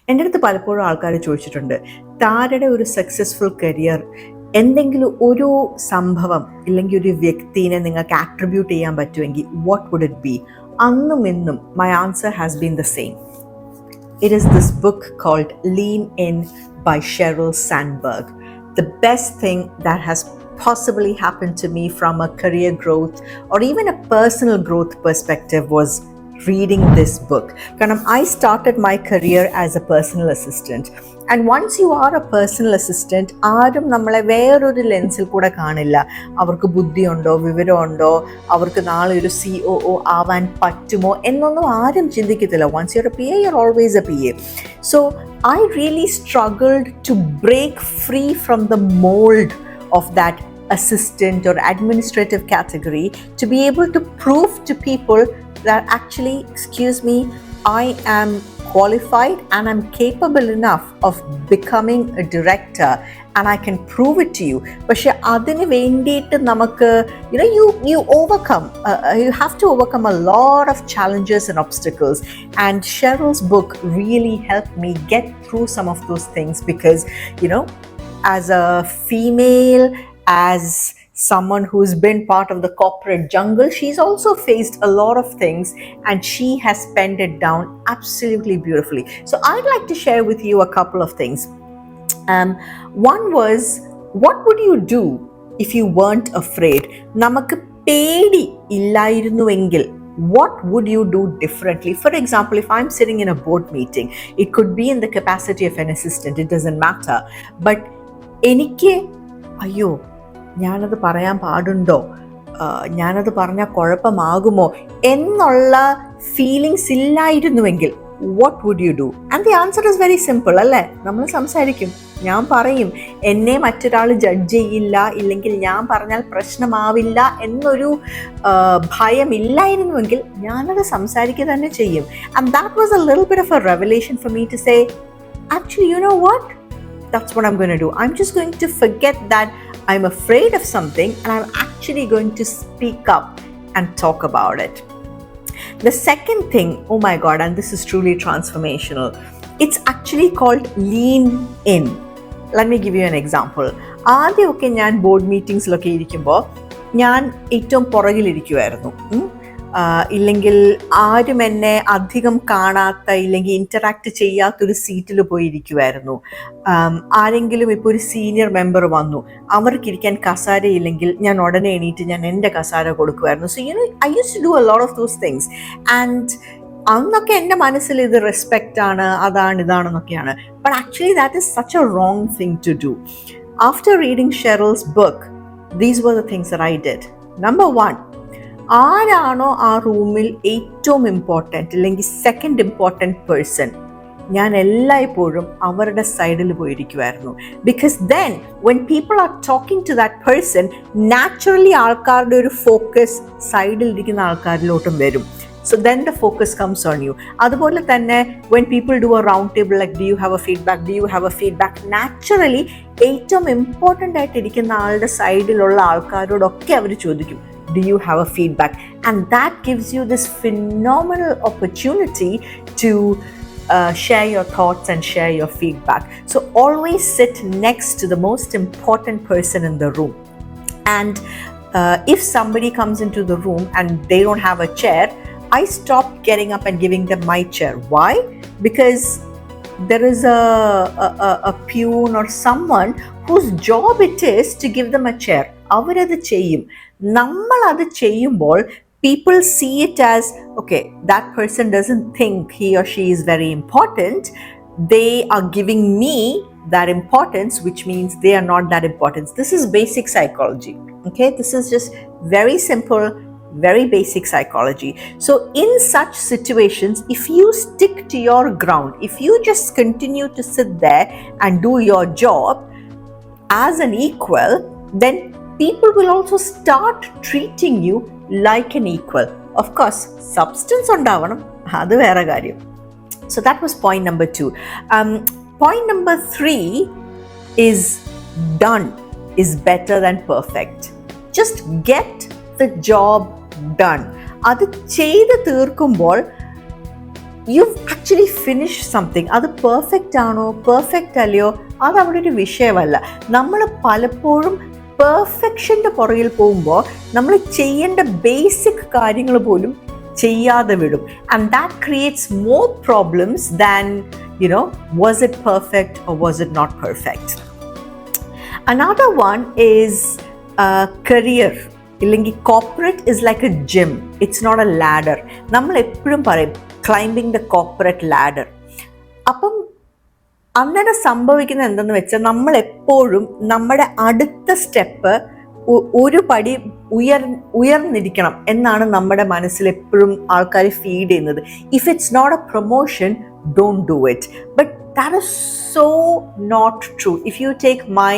എൻ്റെ അടുത്ത് പലപ്പോഴും ആൾക്കാർ ചോദിച്ചിട്ടുണ്ട്, താരയുടെ ഒരു സക്സസ്ഫുൾ കരിയർ എന്തെങ്കിലും ഒരു സംഭവം ഇല്ലെങ്കിൽ ഒരു വ്യക്തിനെ നിങ്ങൾക്ക് ആട്രിബ്യൂട്ട് ചെയ്യാൻ പറ്റുമെങ്കിൽ വാട്ട് വുഡ് ഇറ്റ് ബി? അന്നും ഇന്നും my answer has been the same. It is this book called Lean In by Sheryl Sandberg. The best thing that has possibly happened to me from a career growth or even a personal growth perspective was reading this book. Because I started my career as a personal assistant. And once you are a personal assistant, ആരും നമ്മളെ വേറൊരു ലെൻസിൽ കൂടെ കാണില്ല. അവർക്ക് ബുദ്ധിയുണ്ടോ, വിവരമുണ്ടോ, അവർക്ക് നാളെ ഒരു COO ആവാൻ പറ്റുമോ എന്നൊന്നും ആരും ചിന്തിക്കത്തില്ല. Once you're a PA, you're always a PA. So I really struggled to break free from the mold of that assistant or administrative category to be able to prove to people that actually, excuse me, I am qualified and I'm capable enough of becoming a director and I can prove it to you. പക്ഷെ അതിന് വേണ്ടിയിട്ട് നമുക്ക് you overcome, you have to overcome a lot of challenges and obstacles, and Sheryl's book really helped me get through some of those things because as a female, as someone who's been part of the corporate jungle, she's also faced a lot of things and she has penned it down absolutely beautifully. So I'd like to share with you a couple of things. One was, what would you do if you weren't afraid? Namakku pedi illayirunnuengil what would you do differently? For example, if I'm sitting in a board meeting, it could be in the capacity of an assistant, it doesn't matter, but എനിക്ക് അയ്യോ ഞാനത് പറയാൻ പാടുണ്ടോ, ഞാനത് പറഞ്ഞാൽ കുഴപ്പമാകുമോ എന്നുള്ള feelings ഇല്ലായിരുന്നുവെങ്കിൽ what would you do? And the answer is very simple, അല്ലേ? നമ്മൾ സംസാരിക്കും, ഞാൻ പറയും, എന്നെ മറ്റൊരാൾ ജഡ്ജ് ചെയ്യില്ല, ഇല്ലെങ്കിൽ ഞാൻ പറഞ്ഞാൽ പ്രശ്നമാവില്ല എന്നൊരു ഭയമില്ലായിരുന്നുവെങ്കിൽ ഞാനത് സംസാരിക്കുക തന്നെ ചെയ്യും. And that was a little bit of a revelation for me to say, actually, you know what? That's what I'm going to do. I'm just going to forget that I'm afraid of something and I'm actually going to speak up and talk about it. The second thing, oh my God, and this is truly transformational, it's actually called lean in. Let me give you an example. ആദ്യമൊക്കെ ഞാൻ board മീറ്റിംഗ്സിലൊക്കെ ഇരിക്കുമ്പോൾ ഞാൻ ഏറ്റവും പുറകിലിരിക്കുമായിരുന്നു. ഇല്ലെങ്കിൽ ആരും എന്നെ അധികം കാണാത്ത ഇല്ലെങ്കിൽ ഇൻറ്ററാക്ട് ചെയ്യാത്തൊരു സീറ്റിൽ പോയിരിക്കുമായിരുന്നു. ആരെങ്കിലും ഇപ്പോൾ ഒരു സീനിയർ മെമ്പർ വന്നു, അവർക്കിരിക്കാൻ കസാരയില്ലെങ്കിൽ ഞാൻ ഉടനെ എണീറ്റ് ഞാൻ എൻ്റെ കസാര കൊടുക്കുമായിരുന്നു. So I use to do a lot of those things. And അന്നൊക്കെ എൻ്റെ മനസ്സിൽ ഇത് റെസ്പെക്റ്റ് ആണ്, അതാണ് ഇതാണെന്നൊക്കെയാണ്. But actually that is such a wrong thing to do. After reading Sheryl's book, these were the things that I did. Number 1, ആരാണോ ആ റൂമിൽ ഏറ്റവും ഇമ്പോർട്ടൻറ്റ് അല്ലെങ്കിൽ സെക്കൻഡ് ഇമ്പോർട്ടൻറ്റ് പേഴ്സൺ, ഞാൻ എല്ലായ്പ്പോഴും അവരുടെ സൈഡിൽ പോയിരിക്കുമായിരുന്നു. Because then when people are talking to that person, naturally ആൾക്കാരുടെ ഒരു ഫോക്കസ് സൈഡിലിരിക്കുന്ന ആൾക്കാരിലോട്ടും വരും. So then the focus comes on you. അതുപോലെ തന്നെ when people do a round table like do you have a feedback, do you have a feedback, naturally ഏറ്റവും important ആയിട്ട് ഇരിക്കുന്ന ആളുടെ സൈഡിലുള്ള ആൾക്കാരോടൊക്കെ അവർ ചോദിക്കും do you have a feedback, and that gives you this phenomenal opportunity to share your thoughts and share your feedback. So always sit next to the most important person in the room, and if somebody comes into the room and they don't have a chair, I stopped getting up and giving them my chair. Why? Because there is a peon or someone whose job it is to give them a chair. അവരത് ചെയ്യും. നമ്മൾ അത് ചെയ്യുമ്പോൾ people see it as, okay, that person doesn't think he or she is very important. They are giving me that importance, which means they are not that important. This is basic psychology. Okay, this is just very simple, very basic psychology. So in such situations, if you stick to your ground, if you just continue to sit there and do your job as an equal, then people will also start treating you like an equal. Of course, substance undavanam, adu vera karyam. So that was point number 2. Point number 3 is done is better than perfect. Just get the job done. അത് ചെയ്ത് തീർക്കുമ്പോൾ you've actually actually finish something. അത് perfect ആണോ perfect അല്ലയോ അത് അവിടെ ഒരു വിഷയമല്ല. നമ്മൾ പലപ്പോഴും പെർഫെക്ഷൻ്റെ പുറകിൽ പോകുമ്പോൾ നമ്മൾ ചെയ്യേണ്ട ബേസിക് കാര്യങ്ങൾ പോലും ചെയ്യാതെ വിടും. And that creates more problems than was it perfect or was it not perfect. Another one is career. ഇല്ലെങ്കിൽ corporate is like a gym, it's not a ladder. നമ്മൾ എപ്പോഴും പറയും ക്ലൈംബിങ് ദ കോർപ്പറേറ്റ് ലാഡർ. അപ്പം അങ്ങനെ സംഭവിക്കുന്നത് എന്തെന്ന് വെച്ചാൽ നമ്മൾ എപ്പോഴും നമ്മുടെ അടുത്ത സ്റ്റെപ്പ് ഒരു പടി ഉയർന്നിരിക്കണം എന്നാണ് നമ്മുടെ മനസ്സിൽ എപ്പോഴും ആൾക്കാർ ഫീഡ് ചെയ്യുന്നത്. If it's not a promotion, don't do it. But that is so not true. If you take my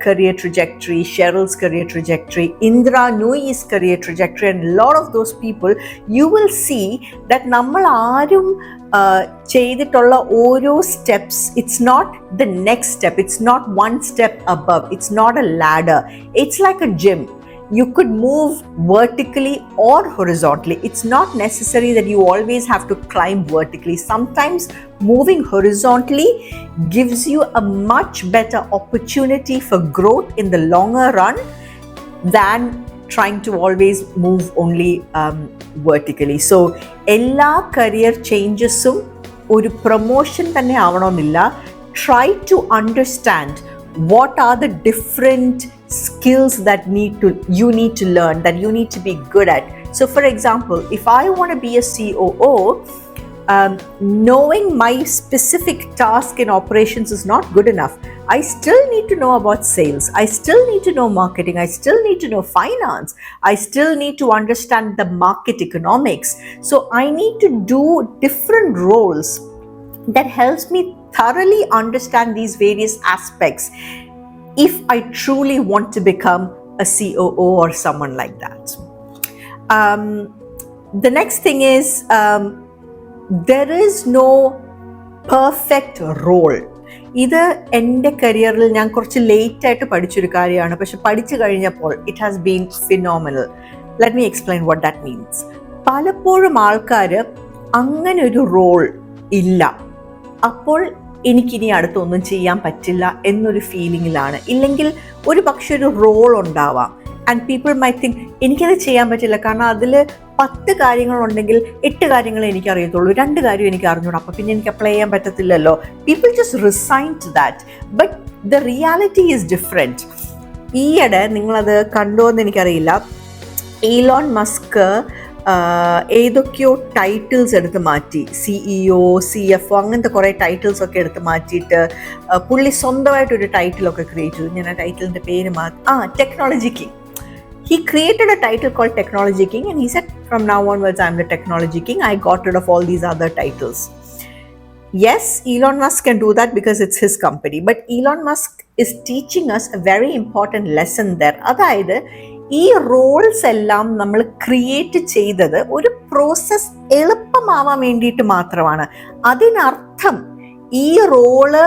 career trajectory, Sheryl's career trajectory, Indra Nooyi's career trajectory, and a lot of those people, you will see that നമ്മൾ ആരും ചെയ്തിട്ടുള്ള ഓരോ steps, it's not the next step, it's not one step above, it's not a ladder, it's like a gym. You could move vertically or horizontally. It's not necessary that you always have to climb vertically. Sometimes moving horizontally gives you a much better opportunity for growth in the longer run than trying to always move only vertically. So ella career changesum oru promotion thanne aavanommilla. Try to understand what are the different skills that you need to learn, that you need to be good at. So for example, if I want to be a COO, knowing my specific task in operations is not good enough. I still need to know about sales, I still need to know marketing, I still need to know finance, I still need to understand the market economics. So I need to do different roles that helps me thoroughly understand these various aspects if I truly want to become a COO or someone like that. The next thing is there is no perfect role. ഇത് എൻ്റെ കരിയറിൽ ഞാൻ കുറച്ച് ലേറ്റായിട്ട് പഠിച്ചൊരു കാര്യമാണ്. പക്ഷെ പഠിച്ചു കഴിഞ്ഞപ്പോൾ it has been phenomenal. Let me explain what that means. പലപ്പോഴും ആൾക്കാർ അങ്ങനെ ഒരു റോൾ ഇല്ല, അപ്പോൾ എനിക്കിനി അടുത്തൊന്നും ചെയ്യാൻ പറ്റില്ല എന്നൊരു ഫീലിങ്ങിലാണ്. ഇല്ലെങ്കിൽ ഒരു പക്ഷെ ഒരു റോൾ ഉണ്ടാവാം ആൻഡ് പീപ്പിൾ മൈ തിങ്ക് എനിക്കത് ചെയ്യാൻ പറ്റില്ല, കാരണം അതിൽ 10 കാര്യങ്ങളുണ്ടെങ്കിൽ 8 കാര്യങ്ങളെ എനിക്കറിയത്തുള്ളൂ, 2 കാര്യം എനിക്ക് അറിഞ്ഞൂടാ, അപ്പോൾ പിന്നെ എനിക്ക് അപ്ലൈ ചെയ്യാൻ പറ്റത്തില്ലല്ലോ. People just resign to that. But the reality is different. ഈയിടെ നിങ്ങളത് കണ്ടോ എന്ന് എനിക്കറിയില്ല, ഈലോൺ മസ്ക് ഏതൊക്കെയോ ടൈറ്റിൽസ് എടുത്ത് മാറ്റി, CEO, CFO അങ്ങനത്തെ കുറേ ടൈറ്റിൽസ് ഒക്കെ എടുത്ത് മാറ്റിയിട്ട് പുള്ളി സ്വന്തമായിട്ടൊരു ടൈറ്റിലൊക്കെ ക്രിയേറ്റ് ചെയ്തു. ഞാൻ ആ ടൈറ്റിലിൻ്റെ പേര് technology king. He created a title called Technology King and he said, from now onwards I'm the Technology King. I got rid of all these other titles. Yes, Elon Musk can do that because it's his company. But Elon Musk is teaching us a very important lesson there. അതായത് ഈ Rolls എല്ലാം നമ്മൾ create ചെയ്തത് ഒരു process എളുപ്പമാവാൻ വേണ്ടിയിട്ട് മാത്രമാണ്. അതിനർത്ഥം ഈ റോള്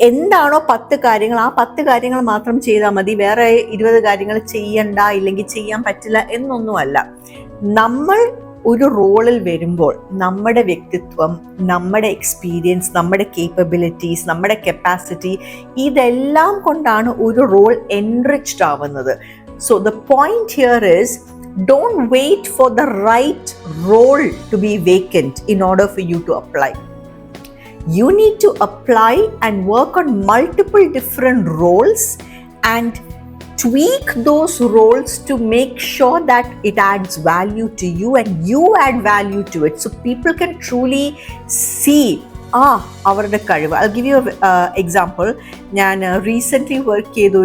എന്താണോ 10 കാര്യങ്ങൾ, ആ 10 കാര്യങ്ങൾ മാത്രം ചെയ്താൽ മതി, വേറെ 20 കാര്യങ്ങൾ ചെയ്യണ്ട, ഇല്ലെങ്കിൽ ചെയ്യാൻ പറ്റില്ല എന്നൊന്നുമല്ല. നമ്മൾ ഒരു റോളിൽ വരുമ്പോൾ നമ്മുടെ വ്യക്തിത്വം, നമ്മുടെ എക്സ്പീരിയൻസ്, നമ്മുടെ കേപ്പബിലിറ്റീസ്, നമ്മുടെ കപ്പാസിറ്റി, ഇതെല്ലാം കൊണ്ടാണ് ഒരു റോൾ എൻറിച്ച്ഡ് ആവുന്നത്. So the point here is, don't wait for the right role to be vacant in order for you to apply. You need to apply and work on multiple different roles and tweak those roles to make sure that it adds value to you and you add value to it, so people can truly see അവരുടെ കഴിവ്. I'll give you an example. ഞാൻ recently work ചെയ്ത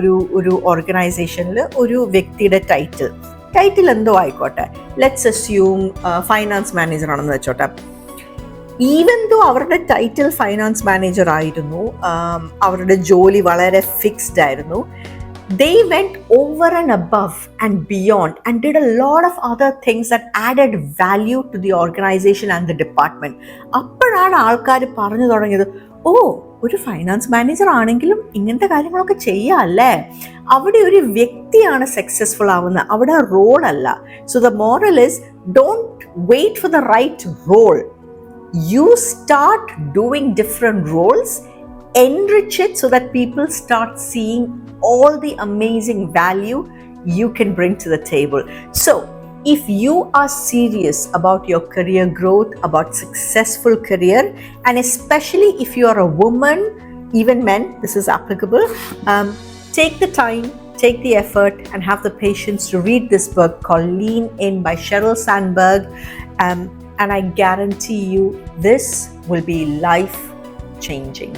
ഒരു ഓർഗനൈസേഷനിൽ ഒരു വ്യക്തിയുടെ title എന്തോ ആയിക്കോട്ടെ, ലെറ്റ്സ് അസ്യൂം ഫൈനാൻസ് മാനേജർ ആണെന്ന് വെച്ചോട്ടെ. ഈവൻ ദോ അവരുടെ ടൈറ്റിൽ ഫൈനാൻസ് മാനേജർ ആയിരുന്നു, അവരുടെ ജോലി വളരെ ഫിക്സ്ഡ് ആയിരുന്നു, they went over and above and beyond and did a lot of other things that added value to the organization and the department. അപ്പോഴാണ് ആൾക്കാർ പറഞ്ഞു തുടങ്ങിയത്, ഒരു ഫൈനാൻസ് മാനേജർ ആണെങ്കിലും ഇങ്ങനത്തെ കാര്യങ്ങളൊക്കെ ചെയ്യാം അല്ലേ, അവിടെ ഒരു വ്യക്തിയാണ് സക്സസ്ഫുൾ ആവുന്നത്, അവിടെ റോൾ അല്ല. So the moral is, don't wait for the right role, you start doing different roles, enrich it so that people start seeing all the amazing value you can bring to the table. So if you are serious about your career growth, about successful career, and especially if you are a woman, even men, this is applicable, take the time, take the effort, and have the patience to read this book called Lean In by Sheryl Sandberg. And I guarantee you this will be life changing.